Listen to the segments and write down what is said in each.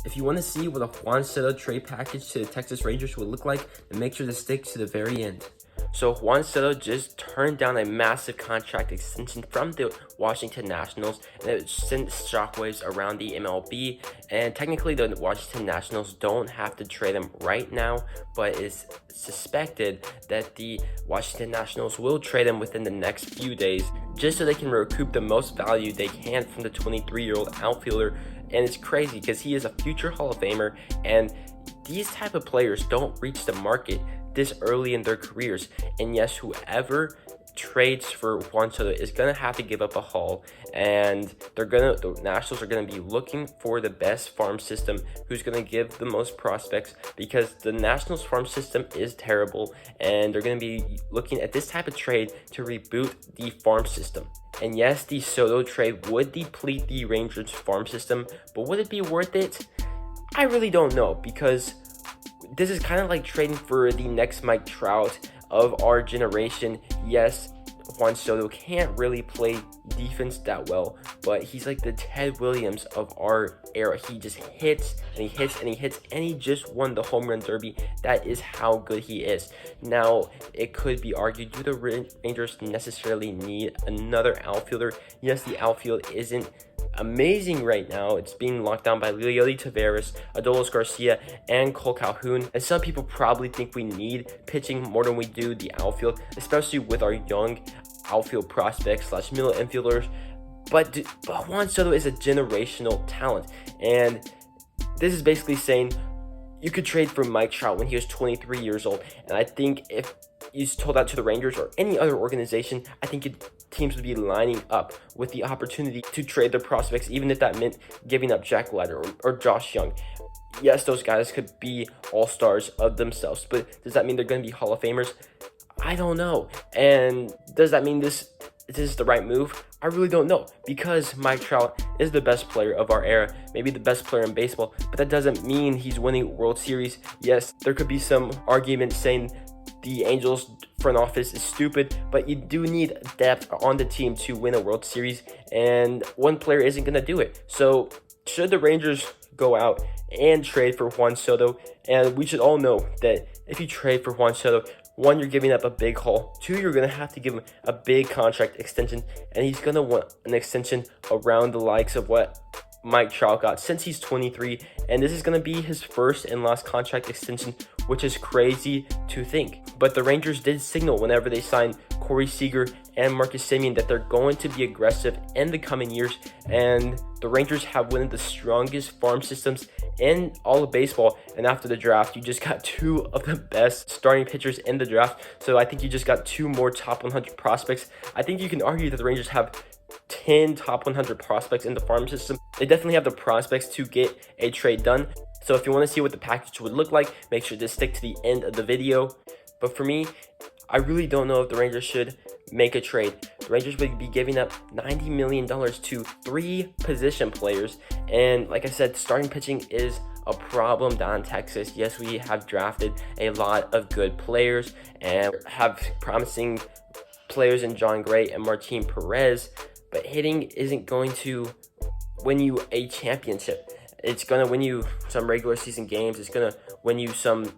If you want to see what a Juan Soto trade package to the Texas Rangers would look like, then make sure to stick to the very end. So Juan Soto just turned down a massive contract extension from the Washington Nationals, and it sent shockwaves around the MLB. And technically the Washington Nationals don't have to trade him right now, but it's suspected that the Washington Nationals will trade him within the next few days, just so they can recoup the most value they can from the 23-year-old outfielder. And it's crazy because he is a future Hall of Famer, and these type of players don't reach the market this early in their careers. And yes, whoever trades for Juan Soto is gonna have to give up a haul, and the Nationals are gonna be looking for the best farm system who's gonna give the most prospects, because the Nationals farm system is terrible, and they're gonna be looking at this type of trade to reboot the farm system. And yes, the Soto trade would deplete the Rangers farm system, but would it be worth it? I really don't know, because this is kind of like trading for the next Mike Trout of our generation. Yes, Juan Soto can't really play defense that well, but he's like the Ted Williams of our era. He just hits and he hits and he hits, and he just won the home run derby. That is how good he is. Now, it could be argued, do the Rangers necessarily need another outfielder? Yes, the outfield isn't amazing right now. It's being locked down by Leiter Taveras, Adolis Garcia, and Cole Calhoun. And some people probably think we need pitching more than we do the outfield, especially with our young outfield prospects / middle infielders. But Juan Soto is a generational talent, and this is basically saying you could trade for Mike Trout when he was 23 years old. And I think if you told that to the Rangers or any other organization, I think teams would be lining up with the opportunity to trade their prospects, even if that meant giving up Jack Leiter or Josh Young. Yes, those guys could be all-stars of themselves, but does that mean they're going to be Hall of Famers? I don't know. And does that mean this is the right move? I really don't know, because Mike Trout is the best player of our era, maybe the best player in baseball, but that doesn't mean he's winning World Series. Yes, there could be some argument saying the Angels front office is stupid, but you do need depth on the team to win a World Series, and one player isn't going to do it. So should the Rangers go out and trade for Juan Soto? And we should all know that if you trade for Juan Soto, one, you're giving up a big haul. Two, you're going to have to give him a big contract extension, and he's going to want an extension around the likes of what Mike Trout got since he's 23, and this is going to be his first and last contract extension, which is crazy to think. But the Rangers did signal whenever they signed Corey Seager and Marcus Semien that they're going to be aggressive in the coming years, and the Rangers have one of the strongest farm systems in all of baseball. And after the draft, you just got two of the best starting pitchers in the draft, so I think you just got two more top 100 prospects. I think you can argue that the Rangers have 10 top 100 prospects in the farm system. They definitely have the prospects to get a trade done. So if you want to see what the package would look like, make sure to stick to the end of the video. But for me, I really don't know if the Rangers should make a trade. The Rangers would be giving up $90 million to 3 position players. And like I said, starting pitching is a problem down in Texas. Yes, we have drafted a lot of good players and have promising players in John Gray and Martin Perez, but hitting isn't going to win you a championship. It's going to win you some regular season games. It's going to win you some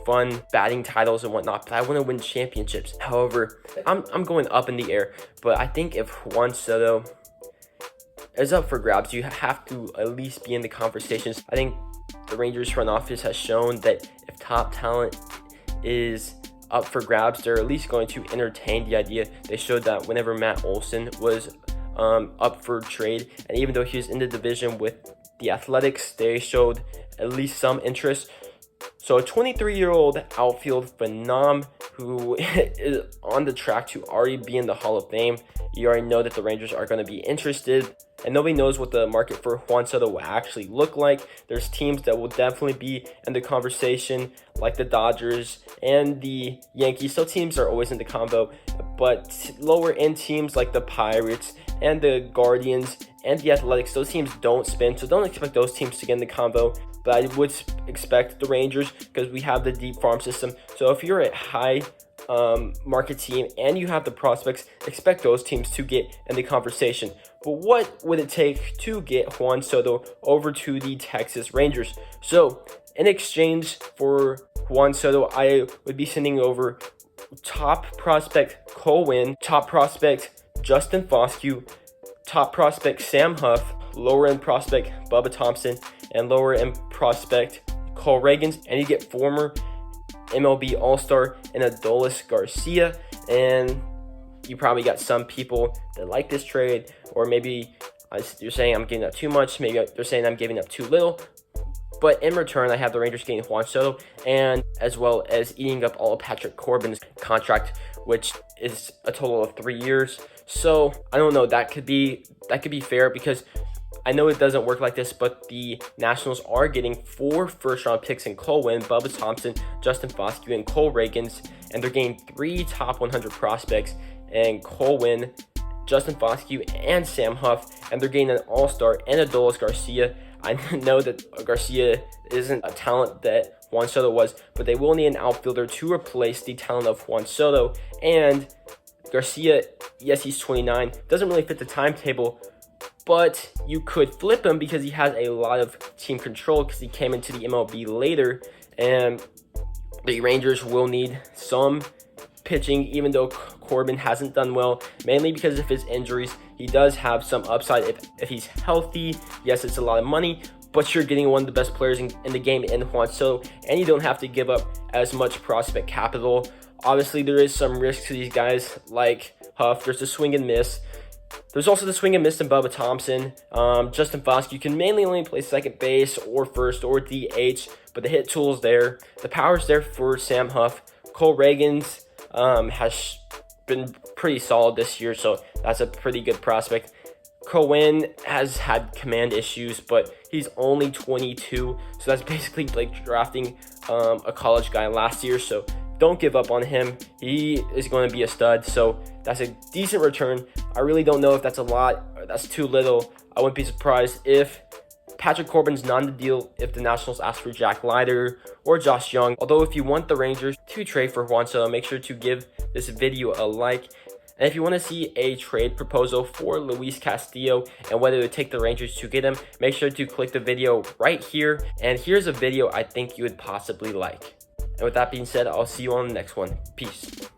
fun batting titles and whatnot, but I want to win championships. However, I'm going up in the air, but I think if Juan Soto is up for grabs, you have to at least be in the conversations. I think the Rangers front office has shown that if top talent is up for grabs, they're at least going to entertain the idea. They showed that whenever Matt Olson was up for trade, and even though he was in the division with the Athletics, they showed at least some interest. So a 23-year-old outfield phenom who is on the track to already be in the Hall of Fame, you already know that the Rangers are going to be interested. And nobody knows what the market for Juan Soto will actually look like. There's teams that will definitely be in the conversation, like the Dodgers and the Yankees. So teams are always in the combo, but lower end teams like the Pirates and the Guardians and the Athletics, those teams don't spin. So don't expect those teams to get in the combo. But I would expect the Rangers, because we have the deep farm system. So if you're a high market team and you have the prospects, expect those teams to get in the conversation. But what would it take to get Juan Soto over to the Texas Rangers? So in exchange for Juan Soto, I would be sending over top prospect Cole Winn, top prospect Justin Foscue, top prospect Sam Huff, lower end prospect Bubba Thompson, and lower end prospect Cole Reagans, and you get former MLB All-Star and Adolis Garcia. And you probably got some people that like this trade, or maybe you're saying I'm giving up too much, maybe they're saying I'm giving up too little. But in return, I have the Rangers getting Juan Soto, and as well as eating up all of Patrick Corbin's contract, which is a total of 3 years. So I don't know, that could be fair, because I know it doesn't work like this, but the Nationals are getting 4 first-round picks in Cole Winn, Bubba Thompson, Justin Foscue, and Cole Reagans, and they're getting 3 top 100 prospects and Cole Winn, Justin Foscue, and Sam Huff, and they're getting an All-Star and Adolis Garcia. I know that Garcia isn't a talent that Juan Soto was, but they will need an outfielder to replace the talent of Juan Soto. And Garcia, yes, he's 29, doesn't really fit the timetable, but you could flip him because he has a lot of team control because he came into the MLB later, and the Rangers will need some pitching, even though Corbin hasn't done well, mainly because of his injuries. He does have some upside if he's healthy. Yes, it's a lot of money, but you're getting one of the best players in the game in Juan Soto, and you don't have to give up as much prospect capital. Obviously, there is some risk to these guys like Huff. There's the swing and miss. There's also the swing and miss in Bubba Thompson. Justin Foscue can mainly only play second base or first or DH, but the hit tool's there. The power's there for Sam Huff. Cole Reagans has been pretty solid this year, so that's a pretty good prospect. Cole Winn has had command issues, but he's only 22, so that's basically like drafting a college guy last year, so don't give up on him. He is going to be a stud, so that's a decent return. I really don't know if that's a lot or that's too little. I wouldn't be surprised if Patrick Corbin's not in the deal if the Nationals ask for Jack Leiter or Josh Young. Although if you want the Rangers to trade for Juan Soto, make sure to give this video a like. And if you want to see a trade proposal for Luis Castillo and whether to take the Rangers to get him, make sure to click the video right here. And here's a video I think you would possibly like. And with that being said, I'll see you on the next one. Peace.